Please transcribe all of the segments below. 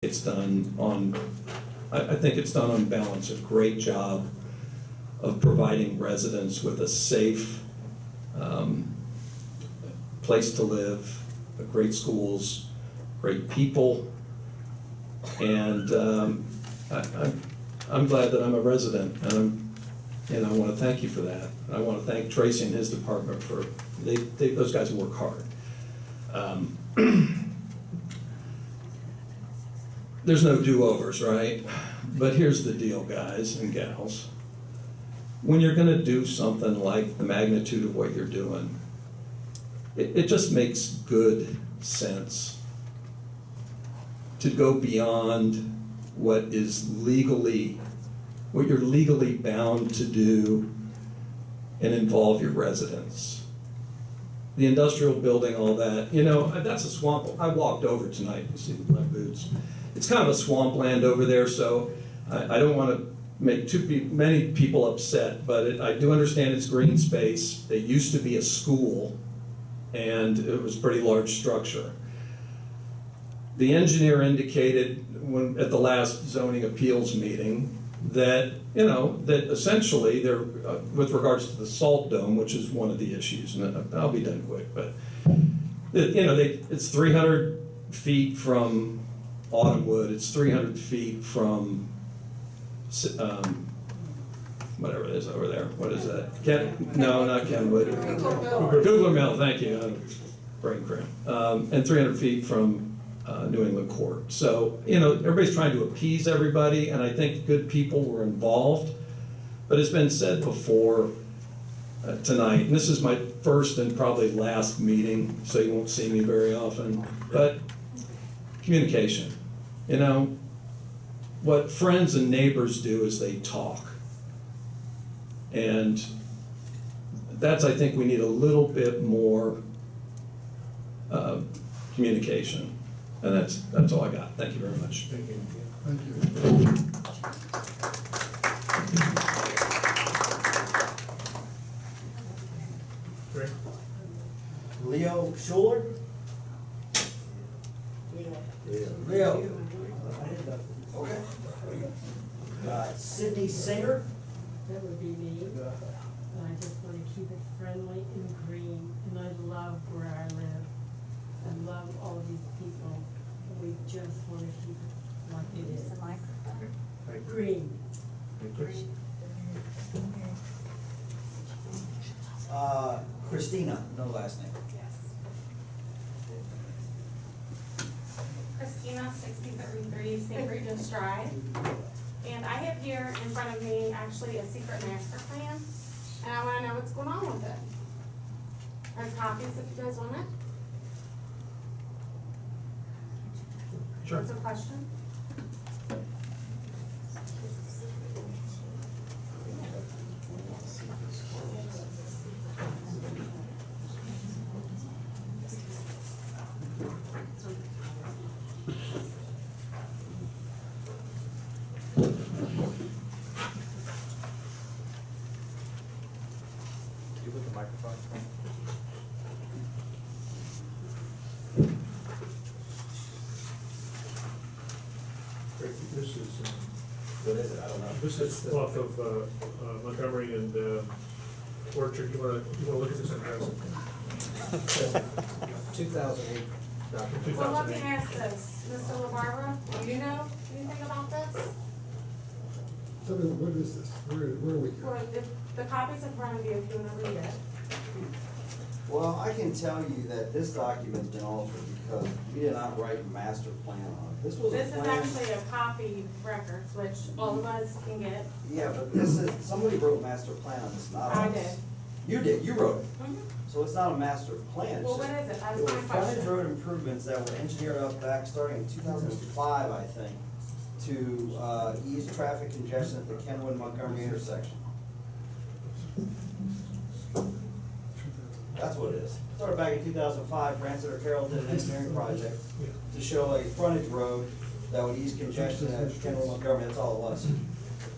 It's done on, I think it's done on balance, a great job of providing residents with a safe place to live, great schools, great people, and I'm glad that I'm a resident, and I want to thank you for that. And I want to thank Tracy and his department for, those guys work hard. There's no do-overs, right? But here's the deal, guys and gals. When you're gonna do something like the magnitude of what you're doing, it just makes good sense to go beyond what you're legally bound to do and involve your residents. The industrial building, all that, that's a swamp. I walked over tonight, you see my boots. It's kind of a swampland over there, so I don't want to make many people upset, but I do understand it's green space. It used to be a school, and it was a pretty large structure. The engineer indicated at the last zoning appeals meeting that, that essentially there, with regards to the salt dome, which is one of the issues, and I'll be done quick, but it's 300 feet from Autumnwood, it's 300 feet from whatever it is over there. What is that? No, not Kenwood. Googler Mill, thank you. Brain cramp. And 300 feet from New England Court. So, everybody's trying to appease everybody, and I think good people were involved. But it's been said before tonight, and this is my first and probably last meeting, so you won't see me very often, but communication. What friends and neighbors do is they talk. And I think we need a little bit more communication. And that's all I got. Thank you very much. Thank you. Thank you. Great. Leo Schuler? Leo. Okay. Sydney Singer? That would be me. And I just want to keep it friendly and green. And I love where I live. I love all these people. We just want to keep it like it is. Thank you. Green. Thank you. Christina, no last name. Christina, 6033 St. Regis Drive. And I have here in front of me actually a secret master plan, and I want to know what's going on with it. There's copies if you guys want it. Sure. What's a question? You put the microphone. Great. This is, What is it? I don't know. this is off of Montgomery and Orchard. You wanna look at this and pass it? 2008 document. Well, let me ask this, Mr. LaBarbera, do you know anything about this? Tell me, what is this? Where are we here? Or if the copies in front of you, if you want to read it. Well, I can tell you that this document's been altered because we did not write a master plan on it. This was a This is plan. actually a copy records, which all of us can get. Yeah, but this is, somebody wrote master plan on this, not us. I did. You did, you wrote it. Mhm. So it's not a master plan. It's Well, just- what is it? That's It was my frontage question. road improvements that were engineered up back starting in 2005, I think, to ease traffic congestion at the Kenwood Montgomery intersection. That's what it is. Started back in 2005, Branson or Carroll did an engineering project to show a frontage road that would ease congestion at Kenwood Montgomery, that's all it was.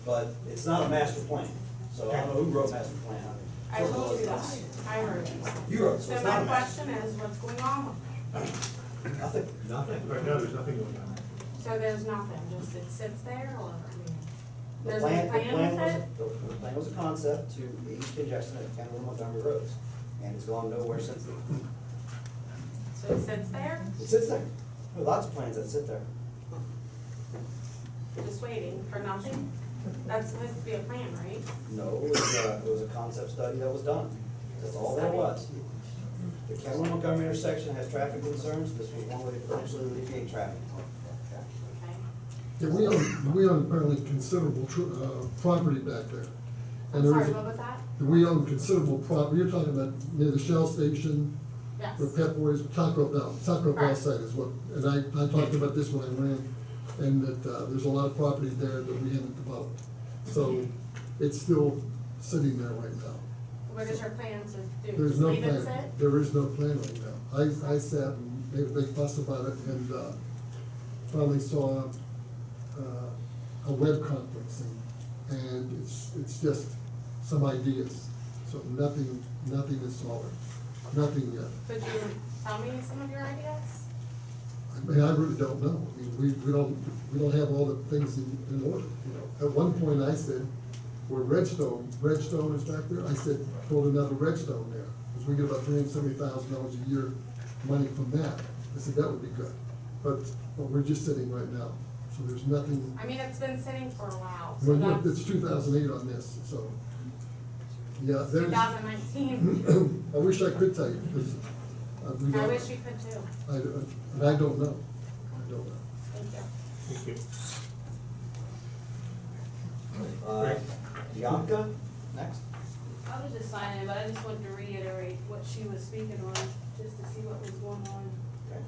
But it's not a master plan, so I don't know who wrote master plan on it. I told you that. I heard it. You wrote it, so So it's my not a master. question is, what's going on with it? Nothing. Right now, there's nothing going on. So there's nothing, just it sits there, or, I mean, The there's no plan plan with was, it? the plan was a concept to ease congestion at Kenmore and Montgomery roads, and it's gone nowhere since then. So it sits there, It sits there. There are lots of plans that sit there. just waiting for nothing? That's supposed to be a plan, right? No, it was a concept study that was done. That's all there was. The Kenmore Montgomery intersection has traffic concerns. This was one way to potentially alleviate traffic. Okay. Yeah, we own apparently considerable, property back there. And I'm there sorry, is a- what was that? We own considerable property, you're talking about near the Shell station, Yes. where Pep Boys, Taco Bell Correct. site is what, and I talked about this when I ran, and that, there's a lot of property there that we haven't developed. So, it's still sitting there right now. What is your plan to do? There's Just no leave it plan, sit? there is no plan right now. I sat and made a big fuss about it, and, finally saw, a web conferencing, and it's just some ideas. So nothing is solid, nothing yet. Could you tell me some of your ideas? I mean, I really don't know. I mean, we don't have all the things in order, you know. At one point, I said, where Redstone is back there, I said, build another Redstone there, because we get about $370,000 a year money from that. I said, that would be good. But we're just sitting right now, so there's nothing. I mean, it's been sitting for a while, so Well, that's it's 2008 on this, so, yeah, there's. 2019. I wish I could tell you, because we I don't. wish you could too. I don't know. I don't know. Thank you. Thank you. Bianca, next. I was just signing, but I just wanted to reiterate what she was speaking on, just to see what was going on. Okay.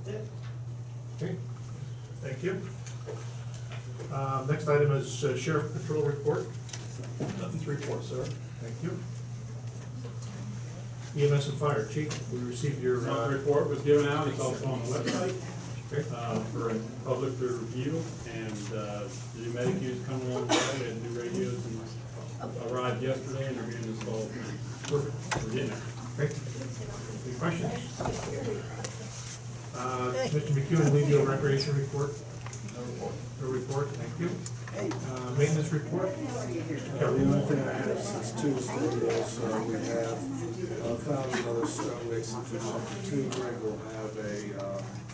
That's it. Okay, thank you. Next item is Sheriff Patrol Report. Nothing to report, sir. Thank you. EMS and Fire, Chief, we received your, The report was given out, it's also on the website, okay. for a public to review, and, the new Medicus coming along the way, and new radios, and arrived yesterday, and they're being installed. Perfect. We're getting there. Okay. Any questions? Mr. McEwen, leave your recreation report. No report, thank you. Maintenance report? The only thing I have since Tuesday is, we have, found another stone mason position for 2. Greg will have a,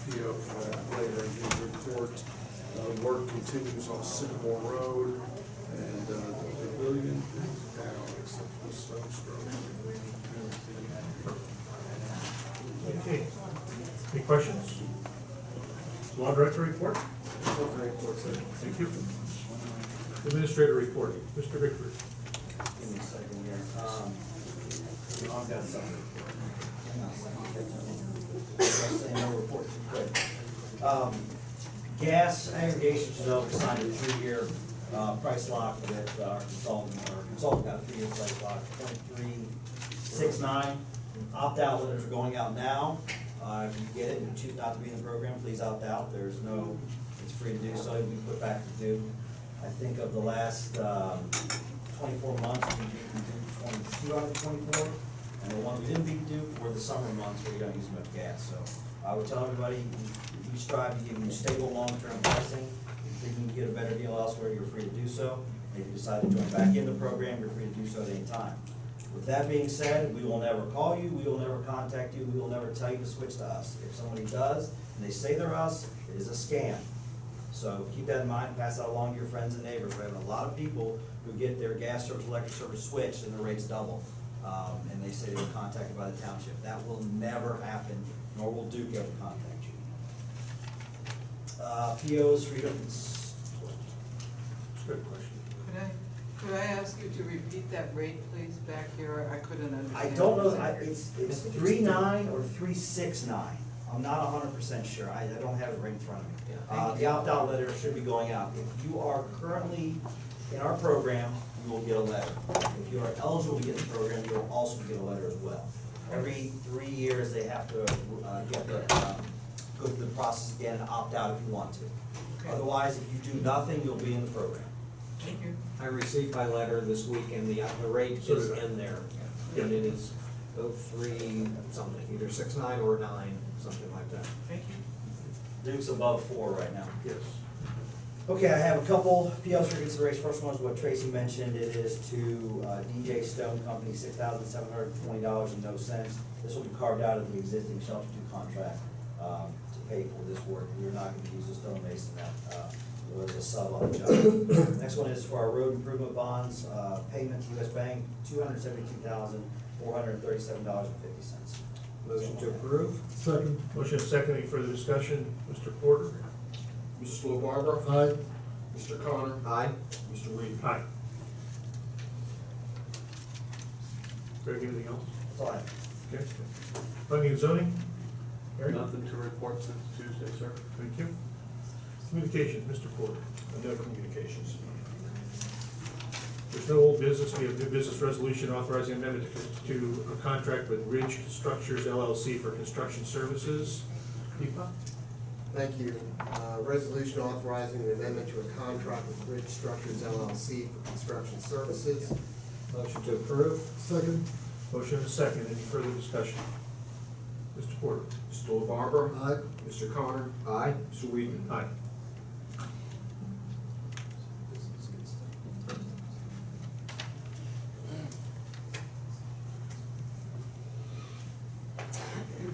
PO for that later in his report. Work continues on Sycamore Road, and, the pavilion is down except for the stone stroke. Okay. Any questions? Law Director report? Thank you. Administrator report, Mr. Bickford. Give me a second here. I've got something. Hang on a second. Say no report, good. Gas aggregation, you know, we signed a 3-year, price lock with our consultant got a 3-year price lock, 0.369. Opt-out letters are going out now. If you get it and choose not to be in the program, please opt out. There's no, it's free to do so. We put back to due. I think of the last 24 months, we beat due 22 out of 24. And the ones we didn't beat due were the summer months where you don't use much gas. So I would tell everybody, we strive to give you stable, long-term pricing. If you can get a better deal elsewhere, you're free to do so. If you decide to join back in the program, you're free to do so at any time. With that being said, we will never call you, we will never contact you, we will never tell you to switch to us. If somebody does, and they say they're us, it is a scam. So keep that in mind, pass that along to your friends and neighbors. We're having a lot of people who get their gas service, electric service switched, and the rates double. And they say they were contacted by the township. That will never happen, nor will Duke ever contact you. POs for your, That's a good question. Could I ask you to repeat that rate, please, back here? I couldn't understand. I don't know, it's 3.9 or 3.69. I'm not 100% sure. I don't have it right in front of me. The opt-out letter should be going out. If you are currently in our program, you will get a letter. If you are eligible to get the program, you will also get a letter as well. Every 3 years, they have to go through the process again and opt out if you want to. Okay. Otherwise, if you do nothing, you'll be in the program. Thank you. I received my letter this week, and the rate is in there, and it is 03 something, either 6.9 or 9. something like that. Thank you. Duke's above 4 right now. Yes. Okay, I have a couple PLs for consideration. First one is what Tracy mentioned. It is to DJ Stone Company, $6,720 and no cents. This will be carved out of the existing Shelter 2 contract to pay for this work. We're not going to use the stonemason that was a sub on the job. Next one is for our road improvement bonds, payment to US Bank, $272,437.50. Motion to approve? Second. Motion is second. Any further discussion? Mr. Porter? Mrs. LaBarbera? Aye. Mr. Connor? Aye. Mr. Weed? Aye. Greg, anything else? That's all I have. Okay. Planning and zoning? Harry? Nothing to report since Tuesday, sir. Thank you. Communications, Mr. Porter. No communications. There's no old business. We have new business resolution authorizing amendment to a contract with Ridge Structures LLC for construction services. Deepa? Thank you. Resolution authorizing an amendment to a contract with Ridge Structures LLC for construction services. Motion to approve? Second. Motion is second. Any further discussion? Mr. Porter? Mrs. LaBarbera? Aye. Mr. Connor? Aye. Mr. Weedman? Aye.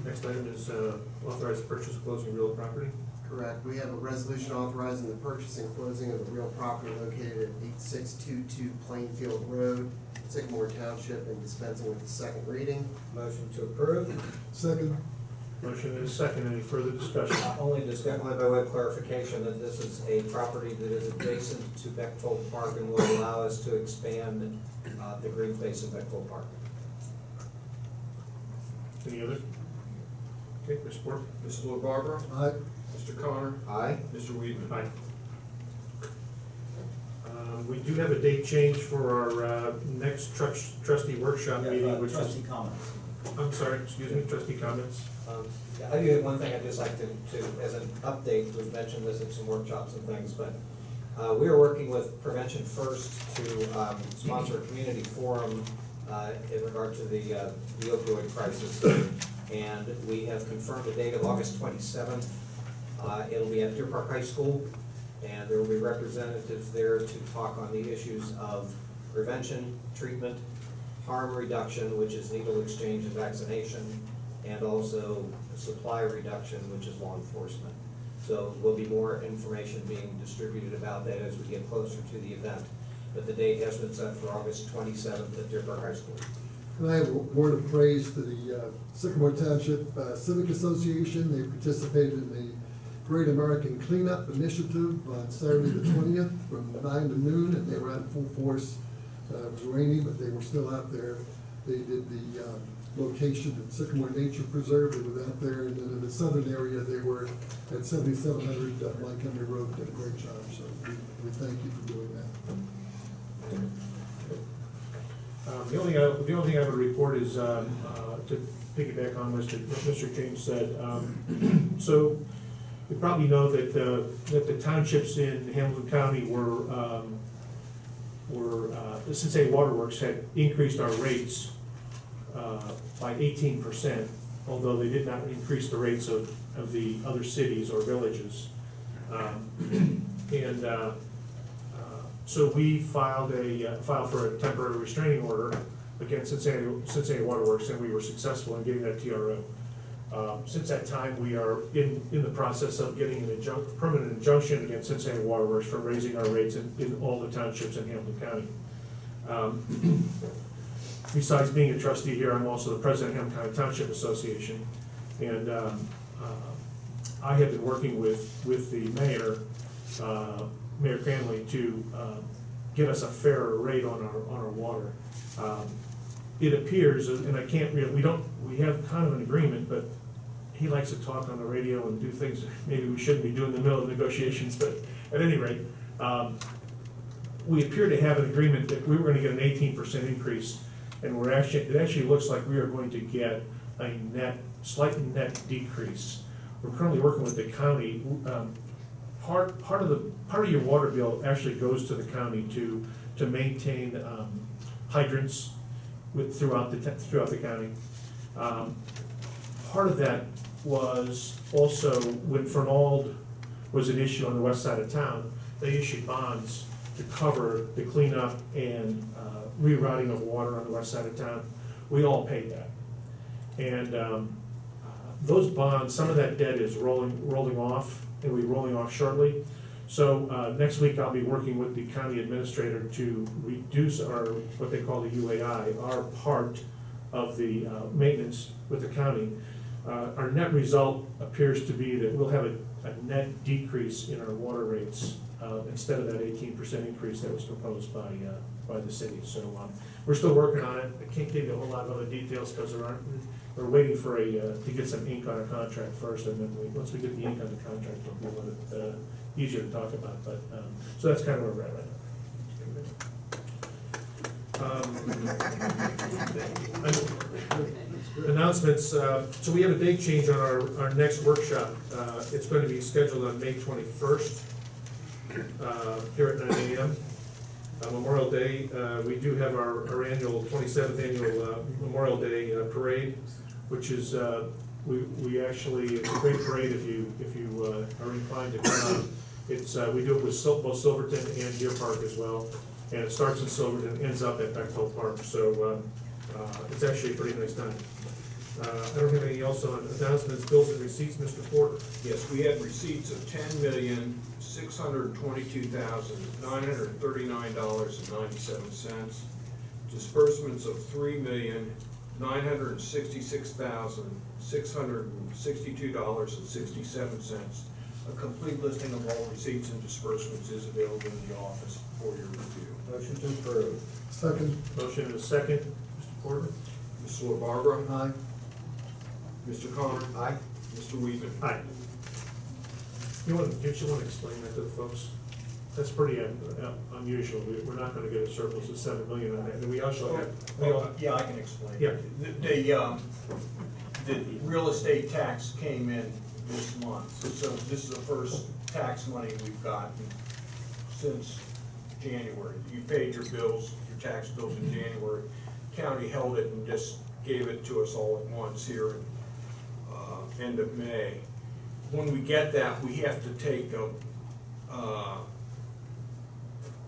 Next item is authorize the purchase of closing real property. Correct. We have a resolution authorizing the purchase and closing of the real property located at 8622 Plainfield Road, Sycamore Township, and dispensing with the second reading. Motion to approve? Second. Motion is second. Any further discussion? Only by way of clarification that this is a property that is adjacent to Bechtold Park and will allow us to expand the green space of Bechtold Park. Any other? Okay, Mr. Porter? Mrs. LaBarbera? Aye. Mr. Connor? Aye. Mr. Weedman? Aye. We do have a date change for our next trustee workshop meeting, which is, Trustee comments. I'm sorry, excuse me, trustee comments. Yeah, I do have one thing I'd just like to, as an update, we've mentioned this at some workshops and things, but we are working with Prevention First to sponsor a community forum in regard to the opioid crisis. And we have confirmed the date of August 27th. It'll be at Deer Park High School, and there will be representatives there to talk on the issues of prevention, treatment, harm reduction, which is needle exchange and vaccination, and also supply reduction, which is law enforcement. So there'll be more information being distributed about that as we get closer to the event. But the date has been set for August 27th at Deer Park High School. And I have a word of praise to the Sycamore Township Civic Association. They participated in the Great American Cleanup Initiative on Saturday the 20th from 9 to noon, and they were out in full force. It was rainy, but they were still out there. They did the location at Sycamore Nature Preserve. They were out there, and then in the southern area, they were at 7700 Montgomery Road. Did a great job, so we thank you for doing that. The only thing I would report is to piggyback on what Mr. James said. So you probably know that the townships in Hamilton County the Cincinnati Waterworks had increased our rates by 18%, although they did not increase the rates of the other cities or villages. So we filed for a temporary restraining order against Cincinnati Waterworks, and we were successful in getting that TRO. Since that time, we are in the process of getting a permanent injunction against Cincinnati Waterworks for raising our rates in all the townships in Hamilton County. Besides being a trustee here, I'm also the president of Hamilton County Township Association, and I have been working with the mayor, Mayor Cranley, to get us a fairer rate on our water. It appears, and I can't really, we have kind of an agreement, but he likes to talk on the radio and do things maybe we shouldn't be doing in the middle of negotiations, but at any rate, we appear to have an agreement that we were gonna get an 18% increase, and it actually looks like we are going to get a slight net decrease. We're currently working with the county. Part of your water bill actually goes to the county to maintain hydrants throughout the county. Part of that was also, when Fernald was an issue on the west side of town, they issued bonds to cover the cleanup and rerouting of water on the west side of town. We all paid that. And those bonds, some of that debt is rolling off, and will be rolling off shortly. So next week, I'll be working with the county administrator to reduce our, what they call the UAI, our part of the maintenance with the county. Our net result appears to be that we'll have a net decrease in our water rates instead of that 18% increase that was proposed by the city. So we're still working on it. I can't give you a whole lot of other details because we're waiting for to get some ink on a contract first, and then once we get the ink on the contract, it'll be a little bit easier to talk about. But so that's kind of where we're at right now. Announcements. So we have a date change on our next workshop. It's going to be scheduled on May 21st here at 9 a.m. Memorial Day, we do have our annual 27th annual Memorial Day parade, which is we actually, it's a great parade if you are inclined to come out. It's we do it with both Silverton and Deer Park as well, and it starts in Silverton, ends up at Bechtel Park. So it's actually a pretty nice time. I don't have anything else on announcements, bills, and receipts. Mr. Porter. Yes, we had receipts of $10,622,939.97. Disbursements of $3,966,662.67. A complete listing of all receipts and disbursements is available in the office for your review. Motion to approve. Second. Motion and a second. Mr. Porter. Ms. LaBarbera? Aye. Mr. Connor? Aye. Mr. Weedman? Aye. You want to explain that to the folks? That's pretty unusual. We're not going to get a surplus of $7 million on that. And we also have. Yeah, I can explain. Yeah. The real estate tax came in this month, so this is the first tax money we've gotten since January. You paid your bills, your tax bills in January. County held it and just gave it to us all at once here in end of May. When we get that, we have to take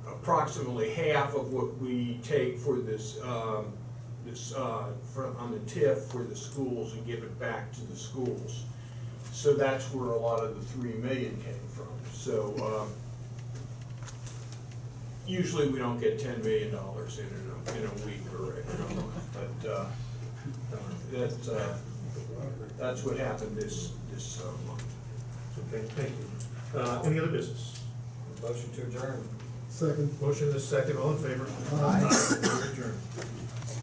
approximately half of what we take for this on the TIF for the schools and give it back to the schools. So that's where a lot of the $3 million came from. So usually we don't get $10 million in a week or a month, but that's what happened this month. Okay, thank you. Any other business? Motion to adjourn. Second. Motion and a second. All in favor? Aye. We're adjourned.